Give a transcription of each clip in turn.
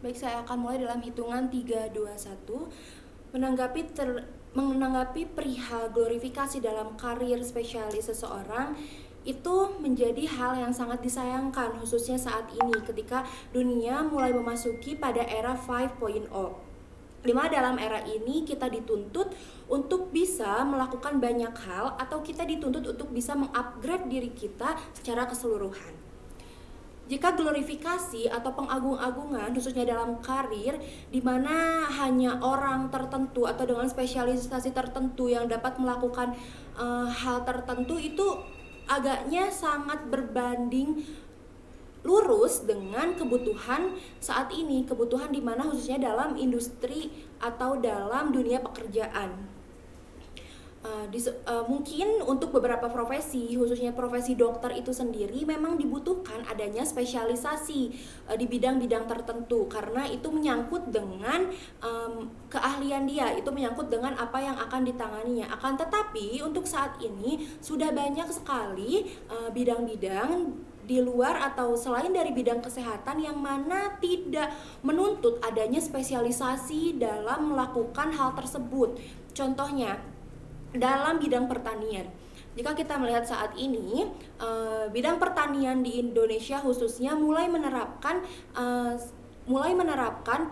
Baik, saya akan mulai dalam hitungan 3, 2, 1. Menanggapi perihal glorifikasi dalam karir spesialis seseorang itu menjadi hal yang sangat disayangkan, khususnya saat ini ketika dunia mulai memasuki pada era 5.0. Di mana dalam era ini kita dituntut untuk bisa melakukan banyak hal, atau kita dituntut untuk bisa mengupgrade diri kita secara keseluruhan. Jika glorifikasi atau pengagung-agungan khususnya dalam karir di mana hanya orang tertentu atau dengan spesialisasi tertentu yang dapat melakukan hal tertentu, itu agaknya sangat berbanding lurus dengan kebutuhan saat ini, kebutuhan di mana khususnya dalam industri atau dalam dunia pekerjaan. Mungkin untuk beberapa profesi, khususnya profesi dokter itu sendiri, memang dibutuhkan adanya spesialisasi di bidang-bidang tertentu, karena itu menyangkut dengan keahlian dia, itu menyangkut dengan apa yang akan ditanganinya. Akan tetapi untuk saat ini sudah banyak sekali bidang-bidang di luar atau selain dari bidang kesehatan yang mana tidak menuntut adanya spesialisasi dalam melakukan hal tersebut. Contohnya dalam bidang pertanian. Jika kita melihat saat ini, bidang pertanian di Indonesia khususnya mulai menerapkan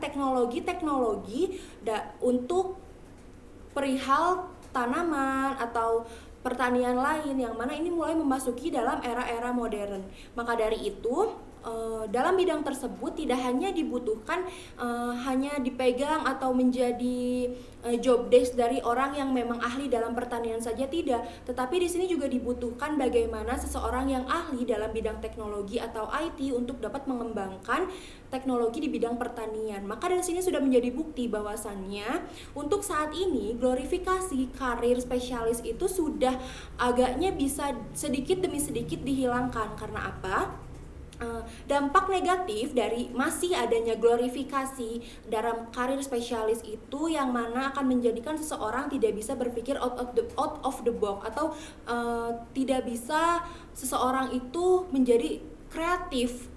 teknologi-teknologi untuk perihal tanaman atau pertanian lain, yang mana ini mulai memasuki dalam era-era modern. Maka dari itu, dalam bidang tersebut tidak hanya dibutuhkan hanya dipegang atau menjadi job desk dari orang yang memang ahli dalam pertanian saja, tidak, tetapi di sini juga dibutuhkan bagaimana seseorang yang ahli dalam bidang teknologi atau IT untuk dapat mengembangkan teknologi di bidang pertanian. Maka dari sini sudah menjadi bukti bahwasannya untuk saat ini glorifikasi karir spesialis itu sudah agaknya bisa sedikit demi sedikit dihilangkan. Karena apa? Dampak negatif dari masih adanya glorifikasi dalam karir spesialis itu yang mana akan menjadikan seseorang tidak bisa berpikir out of the box, atau tidak bisa seseorang itu menjadi kreatif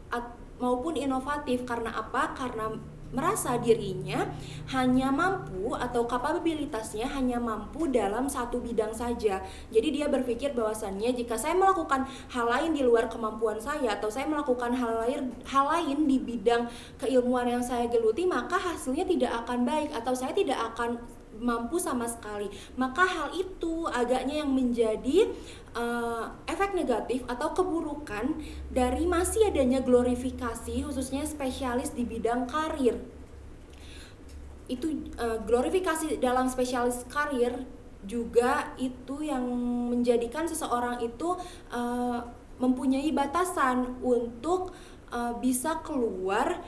maupun inovatif. Karena apa? Karena merasa dirinya hanya mampu atau kapabilitasnya hanya mampu dalam satu bidang saja. Jadi dia berpikir bahwasannya jika saya melakukan hal lain di luar kemampuan saya, atau saya melakukan hal lain di bidang keilmuan yang saya geluti, maka hasilnya tidak akan baik atau saya tidak akan mampu sama sekali. Maka hal itu agaknya yang menjadi efek negatif atau keburukan dari masih adanya glorifikasi khususnya spesialis di bidang karir. Itu glorifikasi dalam spesialis karir juga itu yang menjadikan seseorang itu mempunyai batasan untuk bisa keluar,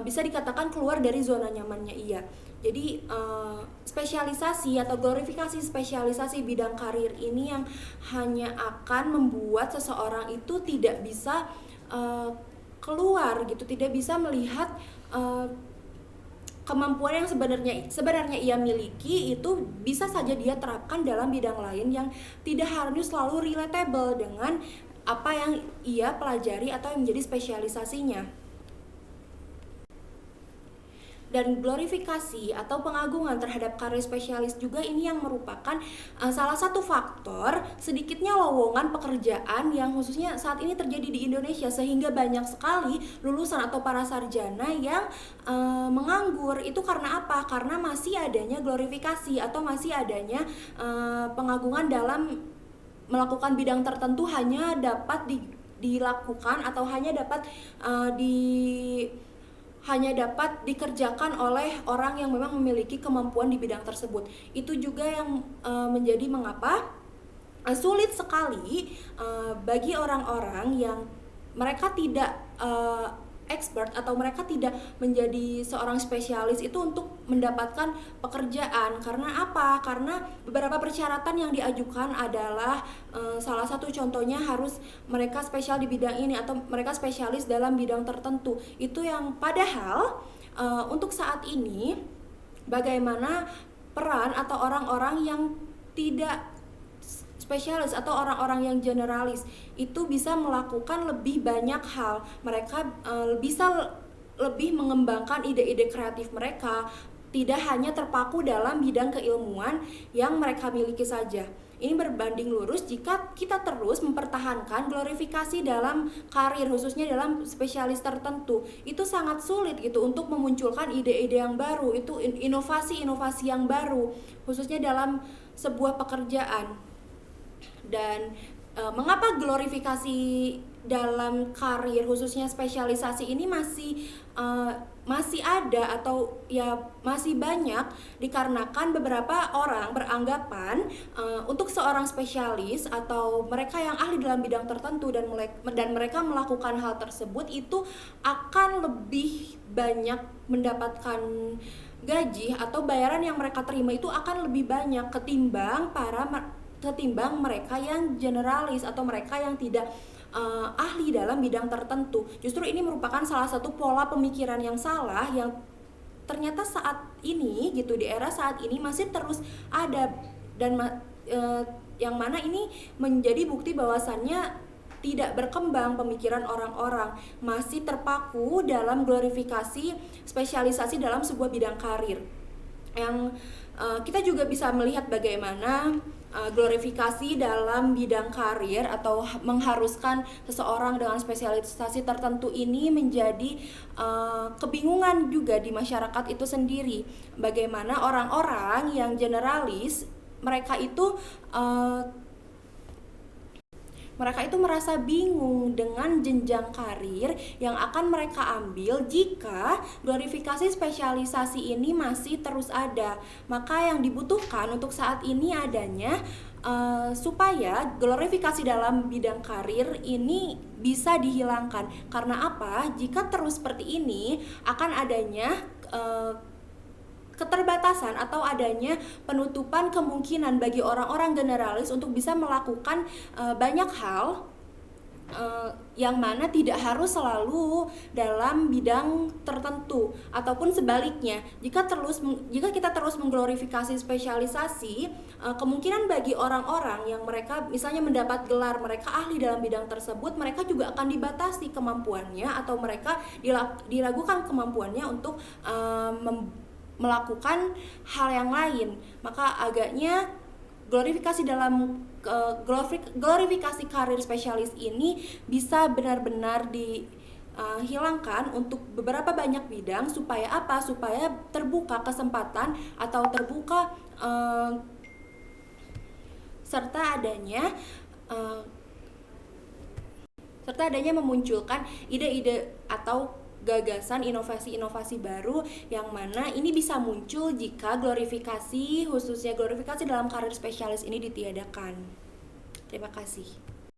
bisa dikatakan keluar dari zona nyamannya ia. Jadi spesialisasi atau glorifikasi spesialisasi bidang karir ini yang hanya akan membuat seseorang itu tidak bisa keluar gitu, tidak bisa melihat kemampuan yang sebenarnya ia miliki itu bisa saja dia terapkan dalam bidang lain yang tidak harus selalu relatable dengan apa yang ia pelajari atau yang menjadi spesialisasinya. Dan glorifikasi atau pengagungan terhadap karir spesialis juga ini yang merupakan salah satu faktor sedikitnya lowongan pekerjaan yang khususnya saat ini terjadi di Indonesia, sehingga banyak sekali lulusan atau para sarjana yang menganggur. Itu karena apa? Karena masih adanya glorifikasi atau masih adanya pengagungan dalam melakukan bidang tertentu hanya dapat dilakukan atau hanya dapat dikerjakan oleh orang yang memang memiliki kemampuan di bidang tersebut. Itu juga yang menjadi mengapa sulit sekali bagi orang-orang yang mereka tidak expert atau mereka tidak menjadi seorang spesialis itu untuk mendapatkan pekerjaan. Karena apa? Karena beberapa persyaratan yang diajukan adalah salah satu contohnya harus mereka spesial di bidang ini atau mereka spesialis dalam bidang tertentu. Itu yang padahal untuk saat ini bagaimana peran atau orang-orang yang tidak spesialis atau orang-orang yang generalis itu bisa melakukan lebih banyak hal. Mereka bisa lebih mengembangkan ide-ide kreatif mereka, tidak hanya terpaku dalam bidang keilmuan yang mereka miliki saja. Ini berbanding lurus jika kita terus mempertahankan glorifikasi dalam karir, khususnya dalam spesialis tertentu. Itu sangat sulit gitu untuk memunculkan ide-ide yang baru, itu inovasi-inovasi yang baru, khususnya dalam sebuah pekerjaan. Dan mengapa glorifikasi dalam karir khususnya spesialisasi ini masih ada atau ya masih banyak, dikarenakan beberapa orang beranggapan untuk seorang spesialis atau mereka yang ahli dalam bidang tertentu dan mereka melakukan hal tersebut itu akan lebih banyak mendapatkan gaji atau bayaran yang mereka terima itu akan lebih banyak ketimbang mereka yang generalis atau mereka yang tidak ahli dalam bidang tertentu. Justru ini merupakan salah satu pola pemikiran yang salah yang ternyata saat ini gitu, di era saat ini masih terus ada, dan yang mana ini menjadi bukti bahwasannya tidak berkembang pemikiran orang-orang, masih terpaku dalam glorifikasi spesialisasi dalam sebuah bidang karir. Yang kita juga bisa melihat bagaimana glorifikasi dalam bidang karir atau mengharuskan seseorang dengan spesialisasi tertentu ini menjadi kebingungan juga di masyarakat itu sendiri. Bagaimana orang-orang yang generalis, mereka itu merasa bingung dengan jenjang karir yang akan mereka ambil jika glorifikasi spesialisasi ini masih terus ada. Maka yang dibutuhkan untuk saat ini adanya supaya glorifikasi dalam bidang karir ini bisa dihilangkan. Karena apa? Jika terus seperti ini akan adanya keterbatasan atau adanya penutupan kemungkinan bagi orang-orang generalis untuk bisa melakukan banyak hal yang mana tidak harus selalu dalam bidang tertentu, ataupun sebaliknya jika kita terus mengglorifikasi spesialisasi, kemungkinan bagi orang-orang yang mereka misalnya mendapat gelar mereka ahli dalam bidang tersebut, mereka juga akan dibatasi kemampuannya atau mereka diragukan kemampuannya untuk melakukan hal yang lain. Maka agaknya glorifikasi karir spesialis ini bisa benar-benar dihilangkan untuk beberapa banyak bidang. Supaya apa? Supaya terbuka kesempatan atau terbuka serta adanya memunculkan ide-ide atau gagasan inovasi-inovasi baru yang mana ini bisa muncul jika khususnya glorifikasi dalam karir spesialis ini ditiadakan. Terima kasih.